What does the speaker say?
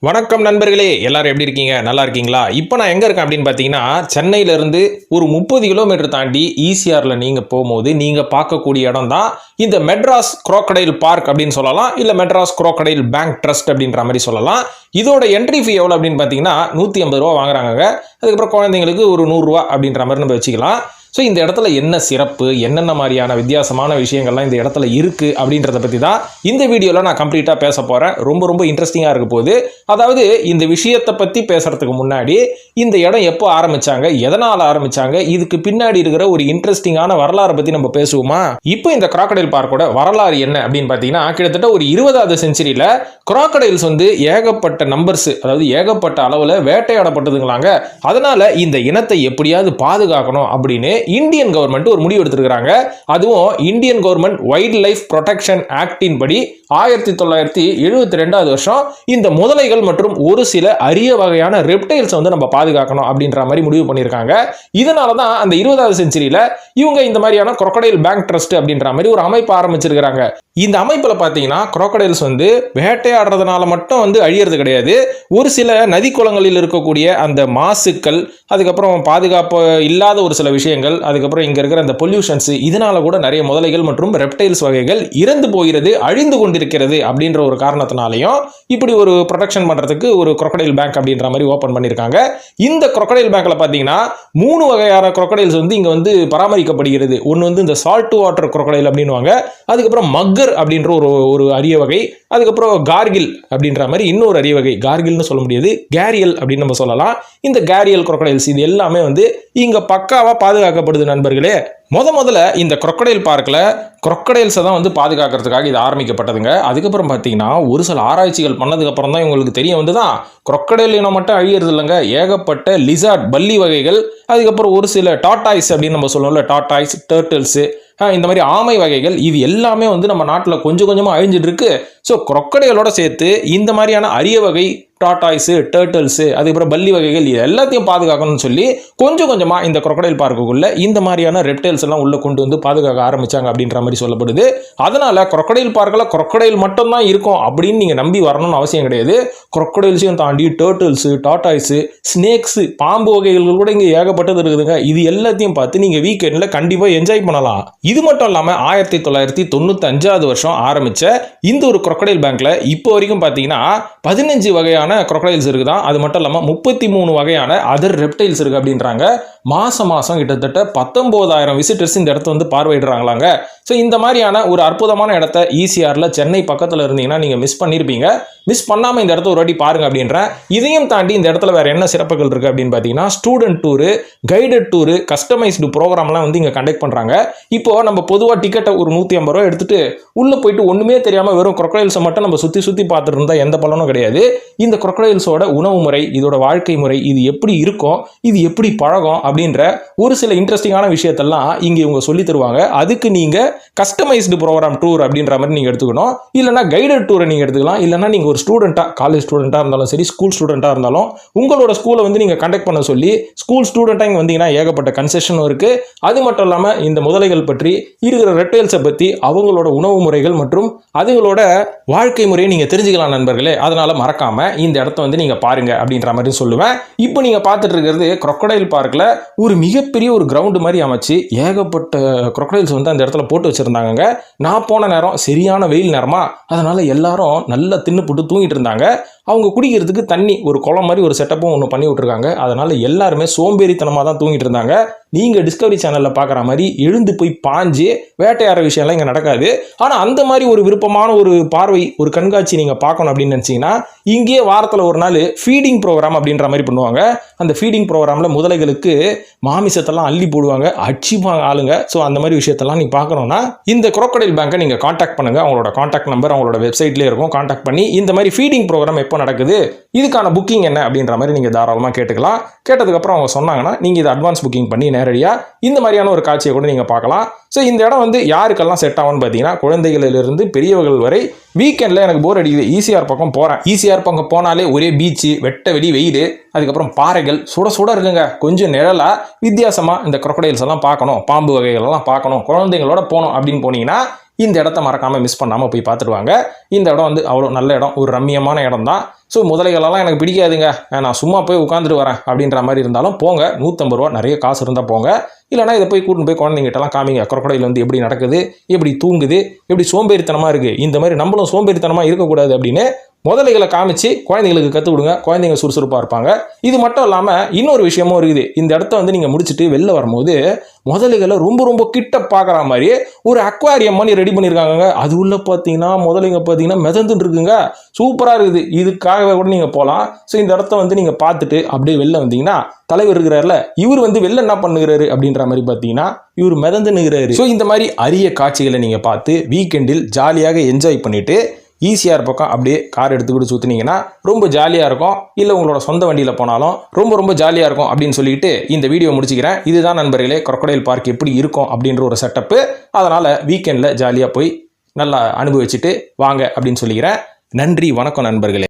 வணக்கம் நண்பர்களே, எல்லாரும் எப்படி இருக்கீங்க? நல்லா இருக்கீங்களா? இப்போ நான் எங்கே இருக்கேன் அப்படின்னு பார்த்தீங்கன்னா, சென்னையிலேருந்து ஒரு 30 கிலோமீட்டர் தாண்டி ஈசிஆரில் நீங்கள் போகும்போது நீங்கள் பார்க்கக்கூடிய இடம் தான் இந்த மெட்ராஸ் குரோக்கடைல் பார்க் அப்படின்னு சொல்லலாம், இல்லை மெட்ராஸ் குரோக்கடைல் பேங்க் ட்ரஸ்ட் அப்படின்ற மாதிரி சொல்லலாம். இதோட என்ட்ரி ஃபீ எவ்வளோ அப்படின்னு பார்த்தீங்கன்னா 150 ரூபா வாங்குறாங்க. அதுக்கப்புறம் குழந்தைங்களுக்கு ஒரு 100 ரூபா அப்படின்ற மாதிரி நம்ம வச்சுக்கலாம். ஸோ இந்த இடத்துல என்ன சிறப்பு, என்னென்ன மாதிரியான வித்தியாசமான விஷயங்கள்லாம் இந்த இடத்துல இருக்குது அப்படின்றத பற்றி தான் இந்த வீடியோவில் நான் கம்ப்ளீட்டாக பேச போகிறேன். ரொம்ப இன்ட்ரெஸ்டிங்காக இருக்க போகுது. அதாவது இந்த விஷயத்தை பற்றி பேசுகிறதுக்கு முன்னாடி இந்த இடம் எப்போ ஆரம்பித்தாங்க, எதனால் ஆரம்பித்தாங்க, இதுக்கு பின்னாடி இருக்கிற ஒரு இன்ட்ரெஸ்டிங்கான வரலாறை பற்றி நம்ம பேசுவோமா? இப்போ இந்த குரோக்கடைல் பார்க்கோட வரலாறு என்ன அப்படின்னு பார்த்தீங்கன்னா, கிட்டத்தட்ட ஒரு 20வது செஞ்சுரியில் குரோக்கடைல்ஸ் ஏகப்பட்ட நம்பர்ஸ், அதாவது ஏகப்பட்ட அளவில் வேட்டையாடப்பட்டதுங்களாங்க. அதனால் இந்த இனத்தை எப்படியாவது பாதுகாக்கணும் அப்படின்னு இந்தியன் கவர்மெண்ட் ஒரு முடிவு எடுத்திருக்கிறாங்க. அதுவும் Indian government wild life protection actin படி 1972வது வருஷம் இந்த முதலைகள் மற்றும் ஒரு சில அரிய வகையான ரெப்டைல்ஸ் நம்ம பாதுகாக்கணும் அப்படின்ற மாதிரி முடிவு பண்ணியிருக்காங்க. இதனால தான் அந்த 20வது செஞ்சுரியில் இவங்க இந்த மாதிரியான குரோக்கடைல் பேங்க் ட்ரஸ்ட் அப்படின்ற மாதிரி ஒரு அமைப்பு ஆரம்பிச்சிருக்கிறாங்க. இந்த அமைப்பில் பார்த்தீங்கன்னா குரோக்கடைல்ஸ் வேட்டையாடுறதுனால மட்டும் அழியறது கிடையாது. ஒரு சில நதி குளங்களில் இருக்கக்கூடிய அந்த மாசுக்கள், அதுக்கப்புறம் பாதுகாப்பு இல்லாத ஒரு சில விஷயங்கள், அதுக்கப்புறம் இங்கே இருக்கிற அந்த பொல்யூஷன்ஸ், இதனால கூட நிறைய முதலைகள் மற்றும் ரெப்டைல்ஸ் வகைகள் இறந்து போகிறது, அழிந்து கொண்டிருக்கிறது அப்படின்ற ஒரு காரணத்தினாலையும் இப்படி ஒரு ப்ரொடெக்ஷன் பண்ணுறதுக்கு ஒரு குரோக்கடைல் பேங்க் அப்படின்ற மாதிரி ஓப்பன் பண்ணியிருக்காங்க. இந்த குரோக்கடைல் பேங்க்கில் பார்த்தீங்கன்னா 3 வகையான குரோக்கடைல்ஸ் இங்கே பராமரிக்கப்படுகிறது. ஒன்று இந்த சால்ட் வாட்டர் குரோக்கடைல் அப்படின்வாங்க, அதுக்கப்புறம் மக்கர் அப்படின்ற ஒரு அரிய வகை, அதுக்கப்புறம் கார்கில் அப்படின்ற மாதிரி இன்னொரு அரிய வகை. கார்கில்னு சொல்ல முடியாது, கேரியல் அப்படின்னு நம்ம சொல்லலாம். இந்த கேரியல் குரோக்கடைல்ஸ் இது எல்லாமே இங்க பக்காவா பாதுகாக்கப்படுது நண்பர்களே. முதல்ல இந்த குரோக்கடைல் பார்க்கில் குரோக்கடைல்ஸை தான் பாதுகாக்கிறதுக்காக இது ஆரம்பிக்கப்பட்டதுங்க. அதுக்கப்புறம் பார்த்தீங்கன்னா ஒரு சில ஆராய்ச்சிகள் பண்ணதுக்கு அப்புறம் தான் இவங்களுக்கு தெரிய வந்துதான் குரோக்கடைல் இனம் மட்டும் அழியறது இல்லைங்க. ஏகப்பட்ட லிசார்ட் பல்லி வகைகள், அதுக்கப்புறம் ஒரு சில டாட்டாய்ஸ் அப்படின்னு நம்ம சொல்லுவோம்ல, டாட்டாய்ஸ், டர்ட்டில்ஸ், இந்த மாதிரி ஆமை வகைகள், இது எல்லாமே நம்ம நாட்டில் கொஞ்சம் கொஞ்சமாக அழிஞ்சிட்டு இருக்கு. ஸோ குரோக்கடைலோட சேர்த்து இந்த மாதிரியான அரிய வகை டாட்டாய்ஸு, டர்ட்டில்ஸு, அதுக்கப்புறம் பல்லி வகைகள் இது எல்லாத்தையும் பாதுகாக்கணும்னு சொல்லி கொஞ்சம் கொஞ்சமாக இந்த குரோக்கடைல் பார்க்குக்குள்ள இந்த மாதிரியான ரெப்டைல்ஸ் எல்லாம் உள்ள கொண்டு பாதுகாக்க ஆரம்பிச்சாங்க அப்படின்ற மாதிரி சொல்லப்படுது. அதனால குரோக்கடைல் பார்க்கில் குரோக்கடைல் மட்டும் தான் இருக்கும் அப்படின்னு நீங்கள் நம்பி வரணும்னு அவசியம் கிடையாது. குரோக்கடைல்ஸையும் தாண்டி டர்ட்டில்ஸு, டாட்டாய்ஸு, ஸ்னேக்ஸு, பாம்பு வகைகள் கூட இங்கே ஏகப்பட்டது இருக்குதுங்க. இது எல்லாத்தையும் பார்த்து நீங்கள் வீக்கெண்டில் கண்டிப்பாக என்ஜாய் பண்ணலாம். இது மட்டும் இல்லாமல் 1995வது வருஷம் ஆரம்பித்த இந்த ஒரு குரோக்கடைல் பேங்க்ல இப்போ வரைக்கும் பார்த்தீங்கன்னா 15 வகையான குரோக்கடைல்ஸ் இருக்குதான். அது மட்டும் இல்லாமல் 33 வகையான அதர் ரெப்டைல்ஸ் இருக்கு அப்படின்றாங்க. மாசம் கிட்டத்தட்ட 19,000 விசிட்டர்ஸ் இந்த இடத்த பார்வையிடுறாங்களாங்க. ஸோ இந்த மாதிரியான ஒரு அற்புதமான இடத்த ஈசிஆர்ல சென்னை பக்கத்தில் இருந்தீங்கன்னா நீங்கள் மிஸ் பண்ணியிருப்பீங்க. மிஸ் பண்ணாமல் இந்த இடத்த ஒரு வாட்டி பாருங்க அப்படின்றேன். இதையும் தாண்டி இந்த இடத்துல வேற என்ன சிறப்புகள் இருக்கு அப்படின்னு பார்த்தீங்கன்னா, student tour, guided tour, customized ப்ரோக்ராம்லாம் இங்கே கண்டக்ட் பண்ணுறாங்க. இப்போ நம்ம பொதுவாக டிக்கெட்டை ஒரு 150 ரூபா எடுத்துட்டு உள்ளே போயிட்டு ஒன்றுமே தெரியாமல் வெறும் குரோக்கடைல்ஸை மட்டும் நம்ம சுற்றி பார்த்துட்டு இருந்தால் எந்த பலனும் கிடையாது. இந்த குரோக்கடைல்ஸோட உணவு முறை, இதோட வாழ்க்கை முறை, இது எப்படி இருக்கும், இது எப்படி பழகும் அப்படின்ற ஒரு சில இன்ட்ரெஸ்டிங்கான விஷயத்தெல்லாம் இங்கே இவங்க சொல்லி தருவாங்க. அதுக்கு நீங்கள் கஸ்டமைஸ்டு ப்ரோக்ராம் டூர் அப்படின்ற மாதிரி நீங்கள் எடுத்துக்கணும். இல்லைனா கைடட் டூரை நீங்கள் எடுத்துக்கலாம். இல்லைனா நீங்கள் ஒரு ஸ்டூடெண்ட்டாக, காலேஜ் ஸ்டூடெண்ட்டாக இருந்தாலும் சரி, ஸ்கூல் ஸ்டூடெண்ட்டாக இருந்தாலும் உங்களோட ஸ்கூலை நீங்கள் கண்டக்ட் பண்ண சொல்லி ஸ்கூல் ஸ்டூடெண்ட்டாக இங்கே வந்தீங்கன்னா ஏகப்பட்ட கன்செஷனும் இருக்குது. அது மட்டும் இல்லாமல் இந்த முதலைகள் பற்றி, இருக்கிற ரெப்டைல்ஸை பற்றி, அவங்களோட உணவு முறைகள் மற்றும் அதுகளோட வாழ்க்கை முறையை நீங்கள் தெரிஞ்சுக்கலாம் நண்பர்களே. அதனால மறக்காம இந்த இடத்த நீங்கள் பாருங்க அப்படின்ற மாதிரி சொல்லுவேன். இப்போ நீங்கள் பார்த்துட்டு இருக்கிறது குரோக்கடைல் பார்க்கில் ஒரு மிகப்பெரிய ஒரு கிரவுண்டு மாதிரி அமைச்சு ஏகப்பட்ட குரோக்கடைல்ஸ் அந்த இடத்துல போட்டு வச்சிருந்தாங்க. நான் போன நேரம் சரியான வெயில் நேரமா, அதனால எல்லாரும் நல்லா தின்னு போட்டு தூங்கிட்டு இருந்தாங்க. அவங்க குடிக்கிறதுக்கு தண்ணி ஒரு குளம் மாதிரி ஒரு செட்டப்பும் ஒன்று பண்ணி விட்டுருக்காங்க. அதனால எல்லாருமே சோம்பேறித்தனமாக தான் தூங்கிட்டு இருந்தாங்க. நீங்கள் டிஸ்கவரி சேனலில் பார்க்குற மாதிரி எழுந்து போய் பாஞ்சு வேட்டையாடுற விஷயம்லாம் இங்கே நடக்காது. ஆனால் அந்த மாதிரி ஒரு விருப்பமான ஒரு பார்வை, ஒரு கண்காட்சி நீங்கள் பார்க்கணும் அப்படின்னு நினச்சிங்கன்னா, இங்கேயே வாரத்தில் ஒரு நாள் ஃபீடிங் ப்ரோக்ராம் அப்படின்ற மாதிரி பண்ணுவாங்க. அந்த ஃபீடிங் ப்ரோக்ராமில் முதலைகளுக்கு மாமிசத்தெல்லாம் அள்ளி போடுவாங்க, அடிச்சுப்பாங்க ஆளுங்க. ஸோ அந்த மாதிரி விஷயத்தெல்லாம் நீங்கள் பார்க்கணுன்னா இந்த குரோக்கடைல் பேங்கை நீங்கள் காண்டாக்ட் பண்ணுங்கள். அவங்களோட காண்டாக்ட் நம்பர் அவங்களோட வெப்சைட்லேயே இருக்கும். காண்டாக்ட் பண்ணி இந்த மாதிரி ஃபீடிங் ப்ரோக்ராம் எப்போ நடக்குது, இதுக்கான புக்கிங் என்ன அப்படின்ற மாதிரி நீங்கள் தாராளமாக கேட்டுக்கலாம். கேட்டதுக்கப்புறம் அவங்க சொன்னாங்கன்னா நீங்கள் இதை அட்வான்ஸ் புக்கிங் பண்ணி நேரடியாக இந்த மாதிரியான ஒரு காட்சியை கூட நீங்கள் பார்க்கலாம். ஸோ இந்த இடம் யாருக்கெல்லாம் செட் ஆகும்னு பார்த்தீங்கன்னா, குழந்தைகளிலிருந்து பெரியவர்கள் வரை. வீக்கெண்டில் எனக்கு போர் அடிக்குது, ஈசிஆர் பக்கம் போகிறேன். ஈசிஆர் பக்கம் போனாலே ஒரே பீச்சு, வெட்ட வெளி வெயில், அதுக்கப்புறம் பாறைகள் சுட இருக்குங்க. கொஞ்சம் நிழலாக வித்தியாசமாக இந்த குரோக்கடைல்ஸ் எல்லாம் பார்க்கணும், பாம்பு வகைகள் எல்லாம் பார்க்கணும், குழந்தைங்களோட போகணும் அப்படின்னு போனீங்கன்னா இந்த இடத்த மறக்காமல் மிஸ் பண்ணாமல் போய் பார்த்துருவாங்க. இந்த இடம் வந்து அவ்வளோ நல்ல இடம், ஒரு ரம்மியமான இடம் தான். ஸோ முதலைகளெல்லாம் எனக்கு பிடிக்காதுங்க, நான் சும்மா போய் உட்காந்துட்டு வரேன் அப்படின்ற மாதிரி இருந்தாலும் போங்க. 150 ரூபா, நிறைய காசு இருந்தால் போங்க. இல்லைனா இதை போய் கூட்டின்னு போய் குழந்தைங்கிட்டலாம் காமிங்க. crocodile வந்து எப்படி நடக்குது, எப்படி தூங்குது, எப்படி சோம்பேறித்தனமாக இருக்குது, இந்த மாதிரி நம்மளும் சோம்பேறித்தனமாக இருக்கக்கூடாது அப்படின்னு முதலைகளை காமிச்சு குழந்தைங்களுக்கு கற்றுக் கொடுங்க. குழந்தைங்க சுறுசுறுப்பாக இருப்பாங்க. இது மட்டும் இல்லாமல் இன்னொரு விஷயமும் இருக்குது. இந்த இடத்த வந்து நீங்கள் முடிச்சுட்டு வெளில வரும்போது முதலைகளை ரொம்ப ரொம்ப கிட்ட பார்க்குற மாதிரி ஒரு அக்வாரியம் பண்ணி ரெடி பண்ணியிருக்காங்க. அது உள்ள பார்த்தீங்கன்னா முதலைங்க பார்த்தீங்கன்னா மிதந்துட்டு இருக்குங்க. சூப்பராக இருக்குது. இதுக்காகவே கூட நீங்கள் போகலாம். ஸோ இந்த இடத்த வந்து நீங்கள் பார்த்துட்டு அப்படியே வெளில வந்தீங்கன்னா தலைவர் இருக்கிறார்ல, இவர் வந்து வெளில என்ன பண்ணுகிறாரு அப்படின்ற மாதிரி பார்த்தீங்கன்னா இவர் மிதந்து நிற்கிறாரு. ஸோ இந்த மாதிரி அரிய காட்சிகளை நீங்கள் பார்த்து வீக்கெண்டில் ஜாலியாக என்ஜாய் பண்ணிட்டு ஈஸியாக பக்கம் அப்படியே கார் எடுத்துக்கிட்டு சுற்றினீங்கன்னா ரொம்ப ஜாலியாக இருக்கும். இல்லை உங்களோட சொந்த வண்டியில் போனாலும் ரொம்ப ரொம்ப ஜாலியாக இருக்கும் அப்படின்னு சொல்லிட்டு இந்த வீடியோ முடிச்சுக்கிறேன். இதுதான் நண்பர்களே crocodile பார்க் எப்படி இருக்கும் அப்படின்ற ஒரு செட்டப்பு. அதனால் வீக்கெண்டில் ஜாலியாக போய் நல்லா அனுபவிச்சுட்டு வாங்க அப்படின்னு சொல்லிக்கிறேன். நன்றி, வணக்கம் நண்பர்களே.